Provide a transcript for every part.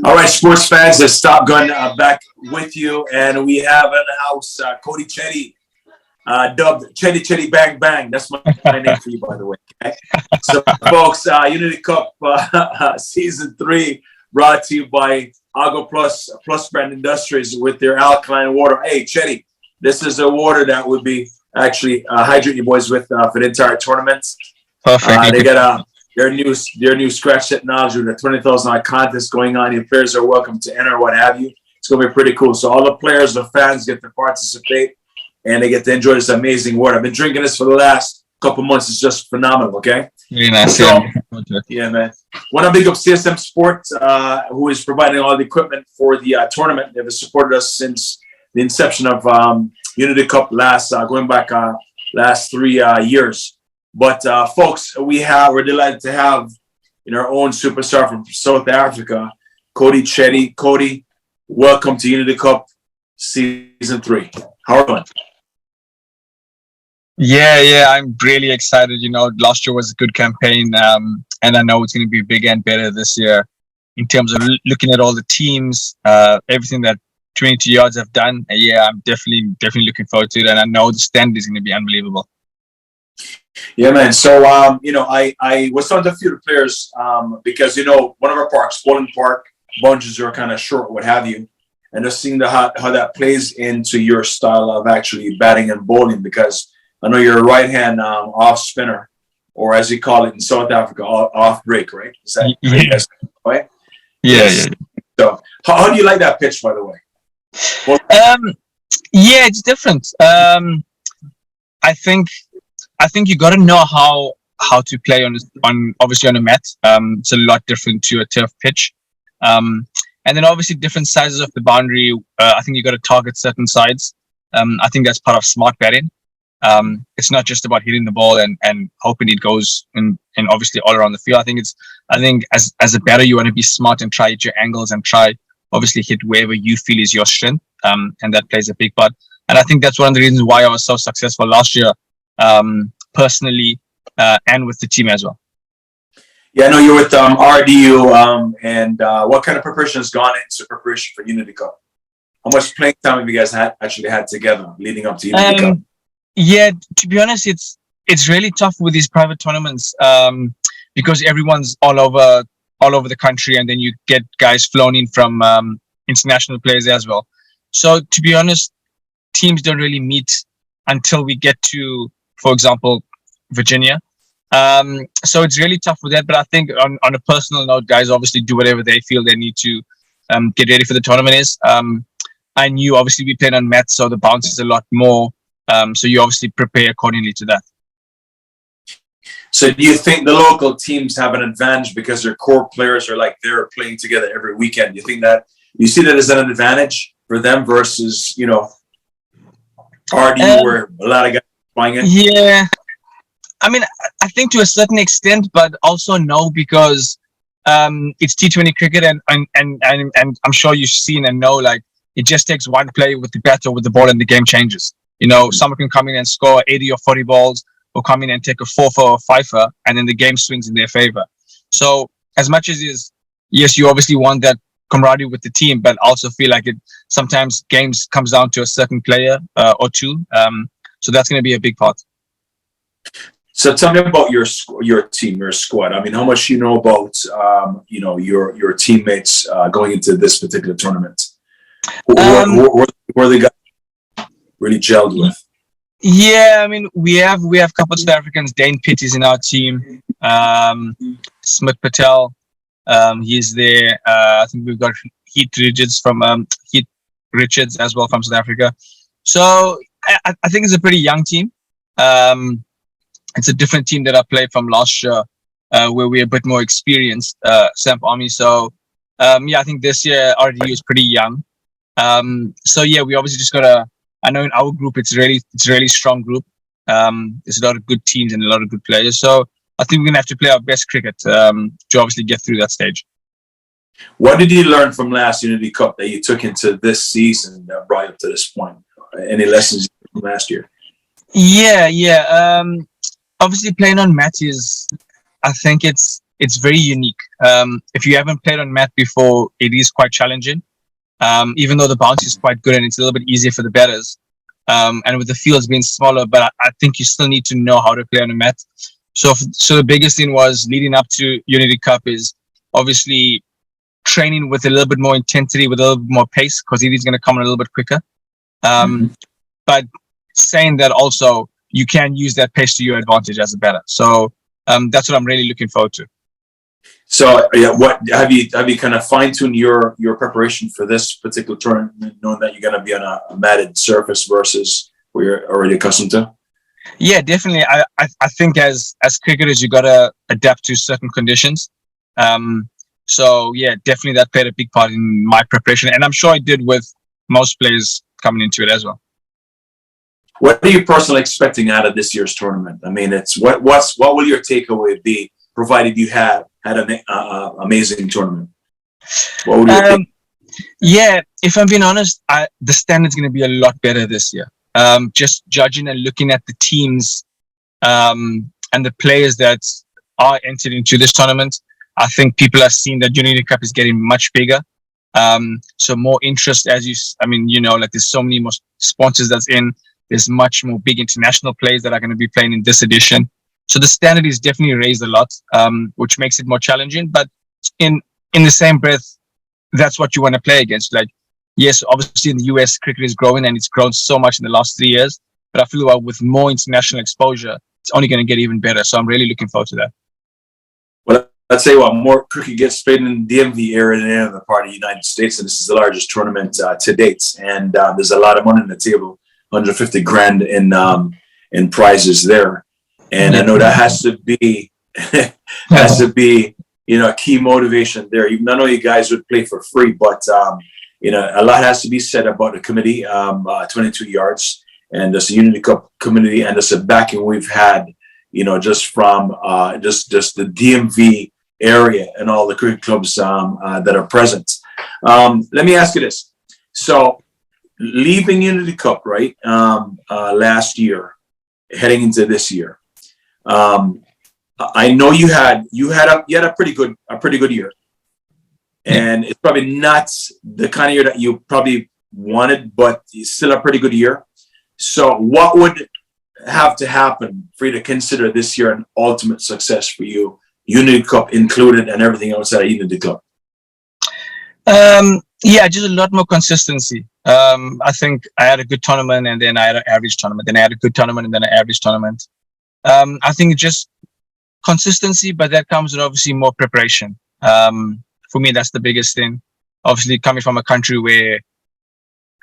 All right, sports fans, it's Top Gun back with you, and we have in the house Cody Chetty, dubbed Chetty Bang Bang. That's my name for you, by the way. Okay? So, folks, Unity Cup Season 3 brought to you by Agro Plus Brand Industries with their alkaline water. Hey, Chetty, this is a water that would be actually hydrate you boys with for the entire tournament. Perfect. They got their new scratch technology with a $20,000 contest going on. Your players are welcome to enter, what have you. It's going to be pretty cool. So all the players, the fans get to participate, and they get to enjoy this amazing water. I've been drinking this for the last couple months. It's just phenomenal, okay? Very nice. So, yeah, man. Want to big up CSM Sports, who is providing all the equipment for the tournament. They've supported us since the inception of Unity Cup going back last 3 years. But folks, we're delighted to have our own superstar from South Africa, Cody Chetty. Cody, welcome to Unity Cup Season 3. How are you doing? Yeah, I'm really excited. Last year was a good campaign, and I know it's going to be bigger and better this year in terms of looking at all the teams, everything that 22 yards have done. Yeah, I'm definitely looking forward to it, and I know the stand is going to be unbelievable. Yeah, man. So, I was talking to a few of the players because, one of our parks, Bowling Park, bunches are kind of short, what have you. And just seeing how that plays into your style of actually batting and bowling, because I know you're a right-hand off spinner, or as you call it in South Africa, off break, right? Is that right? Yeah. So, how do you like that pitch, by the way? Yeah, it's different. I think you got to know how to play on obviously on a mat. It's a lot different to a turf pitch, and then obviously different sizes of the boundary. I think you got to target certain sides. I think that's part of smart batting. It's not just about hitting the ball and hoping it goes and obviously all around the field. I think as a batter you want to be smart and try your angles and try obviously hit wherever you feel is your strength, and that plays a big part. And I think that's one of the reasons why I was so successful last year. Personally, and with the team as well. Yeah, I know you're with RDU, and what kind of preparation has gone into preparation for Unity Cup? How much playing time have you guys actually had together leading up to Unity Cup? Yeah, to be honest, it's really tough with these private tournaments because everyone's all over the country, and then you get guys flown in from international players as well. So to be honest, teams don't really meet until we get to, for example, Virginia. So it's really tough with that. But I think on a personal note, guys obviously do whatever they feel they need to get ready for the tournament is. I knew obviously we played on mats, so the bounce is a lot more. So you obviously prepare accordingly to that. So do you think the local teams have an advantage because their core players are they're playing together every weekend? Do you think that you see that as an advantage for them versus, RDU where a lot of guys are playing it? Yeah. I mean, I think to a certain extent, but also no, because it's T20 cricket, and I'm sure you've seen and know, it just takes one play with the bat or with the ball and the game changes. Someone can come in and score 80 or 40 balls, or come in and take a 4 for a 5-er, and then the game swings in their favor. So as much as yes, you obviously want that camaraderie with the team, but also feel like it sometimes games comes down to a certain player or two. So that's going to be a big part. So tell me about your team, your squad. I mean, how much you know about your teammates going into this particular tournament? Who are the guys really gelled with? Yeah, I mean, we have a couple of South Africans. Dane Pitt is in our team. Smith Patel, he's there. I think we've got Heath Richards as well from South Africa. So I think it's a pretty young team. It's a different team that I played from last year, where we're a bit more experienced, Samp Army. So I think this year RDU is pretty young. So yeah, we obviously just gotta. I know in our group it's a really strong group. There's a lot of good teams and a lot of good players. So I think we're gonna have to play our best cricket to obviously get through that stage. What did you learn from last Unity Cup that you took into this season that brought you up to this point? Any lessons from last year? Yeah. Obviously, playing on mat I think it's very unique. if you haven't played on mat before, it is quite challenging. Even though the bounce is quite good and it's a little bit easier for the batters. And with the fields being smaller, but I think you still need to know how to play on a mat. So the biggest thing was leading up to Unity Cup is obviously training with a little bit more intensity, with a little bit more pace, because it is going to come a little bit quicker. But saying that also, you can use that pace to your advantage as a batter. So that's what I'm really looking forward to. So, yeah, what have you kind of fine-tuned your preparation for this particular tournament, knowing that you're going to be on a matted surface versus where you're already accustomed to? Yeah, definitely. I think as cricketers, you got to adapt to certain conditions. So yeah, definitely that played a big part in my preparation, and I'm sure it did with most players coming into it as well. What are you personally expecting out of this year's tournament? I mean, it's what will your takeaway be, provided you had an amazing tournament? What would you Yeah, if I'm being honest, the standard's going to be a lot better this year. Just judging and looking at the teams and the players that are entered into this tournament, I think people are seeing that Unity Cup is getting much bigger. So more interest, like there's so many more sponsors that's in. There's much more big international players that are going to be playing in this edition. So the standard is definitely raised a lot, which makes it more challenging. But in the same breath, that's what you want to play against. Like, yes, obviously in the US, cricket is growing and it's grown so much in the last 3 years. But I feel like with more international exposure, it's only going to get even better. So I'm really looking forward to that. Well, I'd say more cricket gets played in the DMV area than any other part of the United States, and this is the largest tournament to date. And there's a lot of money on the table, 150 grand in prizes there. And I know that has to be a key motivation there. Even I know you guys would play for free, but a lot has to be said about the committee, 22 yards, and this Unity Cup community, and this backing we've had, just from just the DMV area and all the cricket clubs that are present. Let me ask you this: so, leaving Unity Cup, right, last year, heading into this year. I know you had a pretty good year, and it's probably not the kind of year that you probably wanted, but it's still a pretty good year. So, what would have to happen for you to consider this year an ultimate success for you, Unity Cup included, and everything outside of Unity Cup? Yeah, just a lot more consistency. I think I had a good tournament, and then I had an average tournament, then I had a good tournament, and then an average tournament. I think just consistency, but that comes with obviously more preparation. For me, that's the biggest thing. Obviously, coming from a country where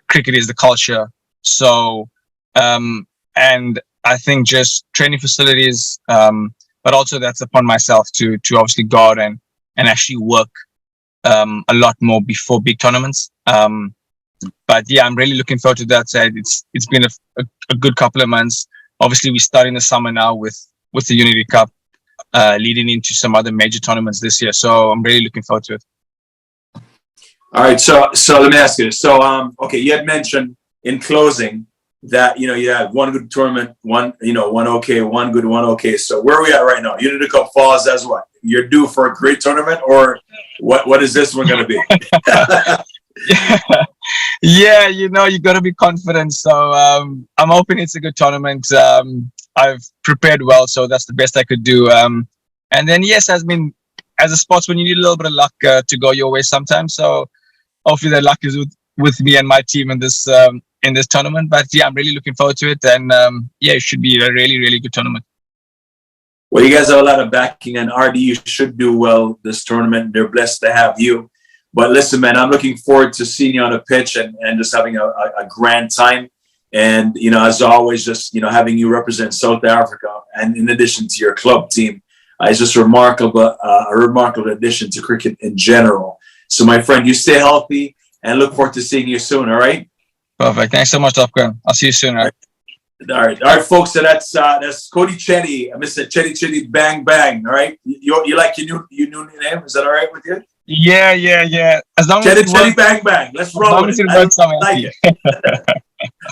cricket is the culture, so and I think just training facilities, but also that's upon myself to obviously go out and actually work a lot more before big tournaments. But yeah, I'm really looking forward to that side. It's been a good couple of months. Obviously, we start in the summer now with the Unity Cup, leading into some other major tournaments this year. So I'm really looking forward to it. All right, so let me ask you this. So, okay, you had mentioned in closing that you had one good tournament, one okay, one good, one okay. So where are we at right now? Unity Cup falls as what? You're due for a great tournament, or what is this one going to be? Yeah, you got to be confident. So I'm hoping it's a good tournament. I've prepared well, so that's the best I could do. And then, yes, as a sportsman, you need a little bit of luck to go your way sometimes. So hopefully that luck is with me and my team in this tournament. But yeah, I'm really looking forward to it. And yeah, it should be a really, really good tournament. Well, you guys have a lot of backing, and RD should do well this tournament. They're blessed to have you. But listen, man, I'm looking forward to seeing you on the pitch and just having a grand time. And, as always, just, having you represent South Africa, and in addition to your club team, it's just a remarkable addition to cricket in general. So, my friend, you stay healthy and look forward to seeing you soon, all right? Perfect. Thanks so much, TOPGUN. I'll see you soon, all right? All right, folks. So that's Cody Chetty, Mr. Chetty Bang Bang. All right, you like your new name? Is that all right with you? Yeah. As long as Chetty Bang Bang. Let's roll with it. I like it.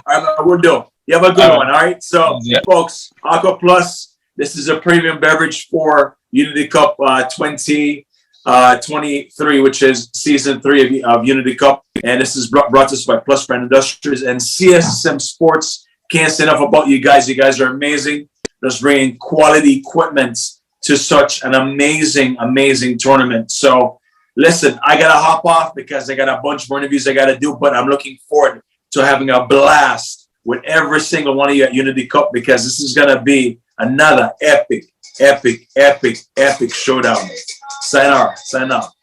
All right, we'll do. You have a good one. All right. So, folks, Aqua Plus. This is a premium beverage for Unity Cup 20 23, which is season 3 of Unity Cup. And this is brought to us by Plus Brand Industries and CSM Sports. Can't say enough about you guys. You guys are amazing. Just bringing quality equipment to such an amazing, amazing tournament. So, listen, I got to hop off because I got a bunch more interviews I got to do, but I'm looking forward to having a blast with every single one of you at Unity Cup because this is going to be another epic showdown. Sign off.